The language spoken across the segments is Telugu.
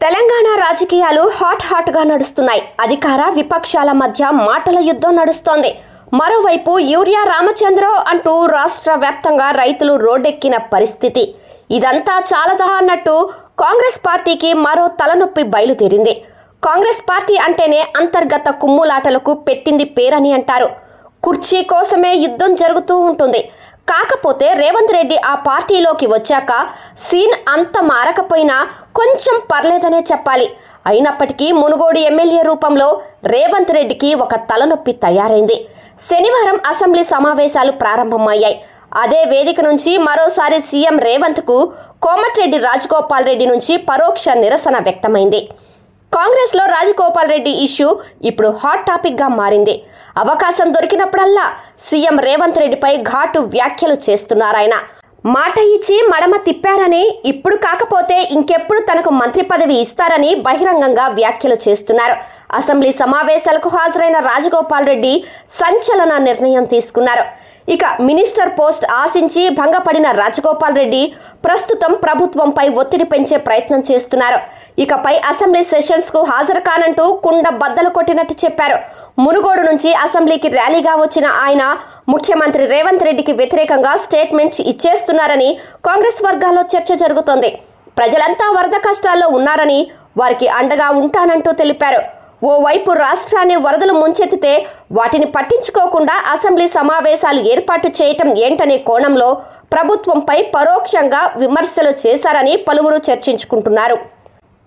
తెలంగాణ రాజకీయాలు హాట్ గా నడుస్తున్నాయి. అధికార విపక్షాల మధ్య మాటల యుద్ధం నడుస్తోంది. మరోవైపు యూరియా రామచంద్రరావు అంటూ రాష్ట్ర వ్యాప్తంగా రైతులు రోడ్డెక్కిన పరిస్థితి. ఇదంతా చాలదా అన్నట్టు కాంగ్రెస్ పార్టీకి మరో తలనొప్పి బయలుదేరింది. కాంగ్రెస్ పార్టీ అంటేనే అంతర్గత కుమ్ములాటలకు పెట్టింది పేరని అంటారు. కుర్చీ కోసమే యుద్ధం జరుగుతూ ఉంటుంది. కాకపోతే రేవంత్ రెడ్డి ఆ పార్టీలోకి వచ్చాక సీన్ అంత మారకపోయినా కొంచెం పర్లేదనే చెప్పాలి. అయినప్పటికీ మునుగోడు ఎమ్మెల్యే రూపంలో రేవంత్ రెడ్డికి ఒక తలనొప్పి తయారైంది. శనివారం అసెంబ్లీ సమావేశాలు ప్రారంభమయ్యాయి. అదే వేదిక నుంచి మరోసారి సీఎం రేవంత్ కు కోమటిరెడ్డి రాజగోపాల్ రెడ్డి నుంచి పరోక్ష నిరసన వ్యక్తమైంది. కాంగ్రెస్ లో రాజగోపాల్ రెడ్డి ఇష్యూ ఇప్పుడు హాట్ టాపిక్ గా మారింది. అవకాశం దొరికినప్పుడల్లా సీఎం రేవంత్ రెడ్డిపై ఘాటు వ్యాఖ్యలు చేస్తున్నారాయన. మాట ఇచ్చి మడమ తిప్పారని, ఇప్పుడు కాకపోతే ఇంకెప్పుడు తనకు మంత్రి పదవి ఇస్తారని బహిరంగంగా వ్యాఖ్యలు చేస్తున్నారు. అసెంబ్లీ సమావేశాలకు హాజరైన రాజగోపాల్ రెడ్డి సంచలన నిర్ణయం తీసుకున్నారు. ఇక మినిస్టర్ పోస్ట్ ఆశించి భంగపడిన రాజగోపాల్ రెడ్డి ప్రస్తుతం ప్రభుత్వంపై ఒత్తిడి పెంచే ప్రయత్నం చేస్తున్నారు. ఇకపై అసెంబ్లీ సెషన్స్ కు హాజరు కానంటూ కుండ బద్దలు కొట్టినట్టు చెప్పారు. మునుగోడు నుంచి అసెంబ్లీకి ర్యాలీగా వచ్చిన ఆయన ముఖ్యమంత్రి రేవంత్ రెడ్డికి వ్యతిరేకంగా స్టేట్మెంట్స్ ఇచ్చేస్తున్నారని కాంగ్రెస్ వర్గాల్లో చర్చ జరుగుతోంది. ప్రజలంతా వరద కష్టాల్లో ఉన్నారని, వారికి అండగా ఉంటానంటూ తెలిపారు. ఓవైపు రాష్ట్రాన్ని వరదలు ముంచెత్తితే వాటిని పట్టించుకోకుండా అసెంబ్లీ సమావేశాలు ఏర్పాటు చేయటం ఏంటనే కోణంలో ప్రభుత్వంపై పరోక్షంగా విమర్శలు చేశారని పలువురు చర్చించుకుంటున్నారు.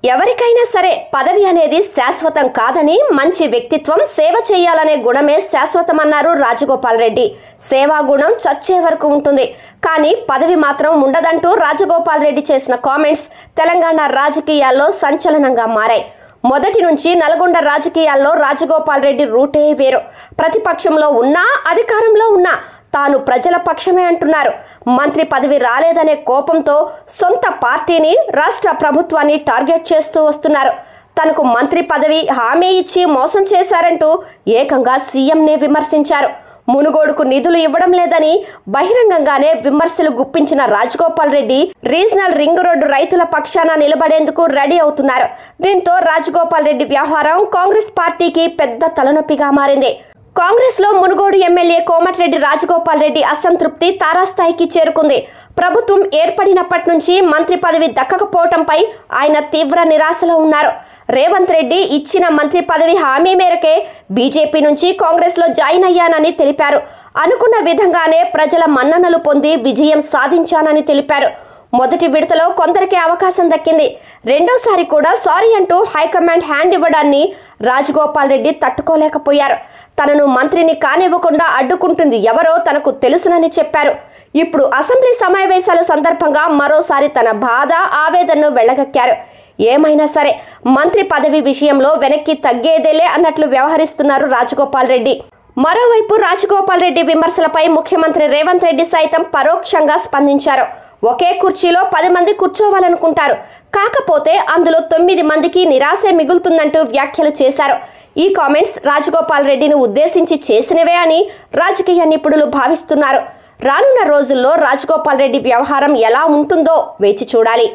ఎవరికైనా సరే పదవి అనేది శాశ్వతం కాదని, మంచి వ్యక్తిత్వం, సేవ చేయాలనే గుణమే శాశ్వతమన్నారు రాజగోపాల్ రెడ్డి. సేవా గుణం చచ్చే వరకు ఉంటుంది, కానీ పదవి మాత్రం ఉండదంటూ రాజగోపాల్ రెడ్డి చేసిన కామెంట్స్ తెలంగాణ రాజకీయాల్లో సంచలనంగా మారాయి. మొదటి నుంచి నల్గొండ రాజకీయాల్లో రాజగోపాల్ రెడ్డి రూటే వేరు. ప్రతిపక్షంలో ఉన్నా అధికారంలో ఉన్నా తాను ప్రజల పక్షమే అంటున్నారు. మంత్రి పదవి రాలేదనే కోపంతో సొంత పార్టీని, రాష్ట్ర ప్రభుత్వాన్ని టార్గెట్ చేస్తూ వస్తున్నారు. తనకు మంత్రి పదవి హామీ ఇచ్చి మోసం చేశారంటూ ఏకంగా సీఎంనే విమర్శించారు. మునుగోడుకు నిధులు ఇవ్వడం లేదని బహిరంగంగానే విమర్శలు గుప్పించిన Rajagopal Reddy regional ring road రైతుల పక్షాన నిలబడేందుకు రెడీ అవుతున్నారు. దీంతో రాజగోపాల్ రెడ్డి వ్యవహారం కాంగ్రెస్ పార్టీకి పెద్ద తలనొప్పిగా మారింది. కాంగ్రెస్ లో మునుగోడు ఎమ్మెల్యే కోమటిరెడ్డి రాజగోపాల్ రెడ్డి అసంతృప్తి తారాస్థాయికి చేరుకుంది. ప్రభుత్వం ఏర్పడినప్పటి నుంచి మంత్రి పదవి దక్కకపోవడంపై ఆయన తీవ్ర నిరాశలో ఉన్నారు. రేవంత్ రెడ్డి ఇచ్చిన మంత్రి పదవి హామీ మేరకే బీజేపీ నుంచి కాంగ్రెస్ లో జాయిన్ అయ్యానని తెలిపారు. అనుకున్న విధంగానే ప్రజల మన్ననలు పొంది విజయం సాధించానని తెలిపారు. మొదటి విడతలో కొందరికి అవకాశం దక్కింది. రెండోసారి కూడా సారీ అంటూ హైకమాండ్ హ్యాండ్ ఇవ్వడాన్ని రాజగోపాల్ రెడ్డి తట్టుకోలేకపోయారు. తనను మంత్రిని కానివ్వకుండా అడ్డుకుంటుంది ఎవరో తనకు తెలుసునని చెప్పారు. ఇప్పుడు అసెంబ్లీ సమావేశాల సందర్భంగా మరోసారి తన బాధ, ఆవేదనను వెళ్లగక్కారు. ఏమైనా సరే మంత్రి పదవి విషయంలో వెనక్కి తగ్గేదేలే అన్నట్లు వ్యవహరిస్తున్నారు రాజగోపాల్ రెడ్డి. మరోవైపు రాజగోపాల్ రెడ్డి విమర్శలపై ముఖ్యమంత్రి రేవంత్ రెడ్డి సైతం పరోక్షంగా స్పందించారు. ఒకే కుర్చీలో 10 మంది కూర్చోవాలనుకుంటారు, కాకపోతే అందులో 9 మందికి నిరాశే మిగులుతుందంటూ వ్యాఖ్యలు చేశారు. ఈ కామెంట్స్ రాజగోపాల్ రెడ్డిని ఉద్దేశించి చేసినవే అని రాజకీయ నిపుణులు భావిస్తున్నారు. రానున్న రోజుల్లో రాజగోపాల్ రెడ్డి వ్యవహారం ఎలా ఉంటుందో వేచి చూడాలి.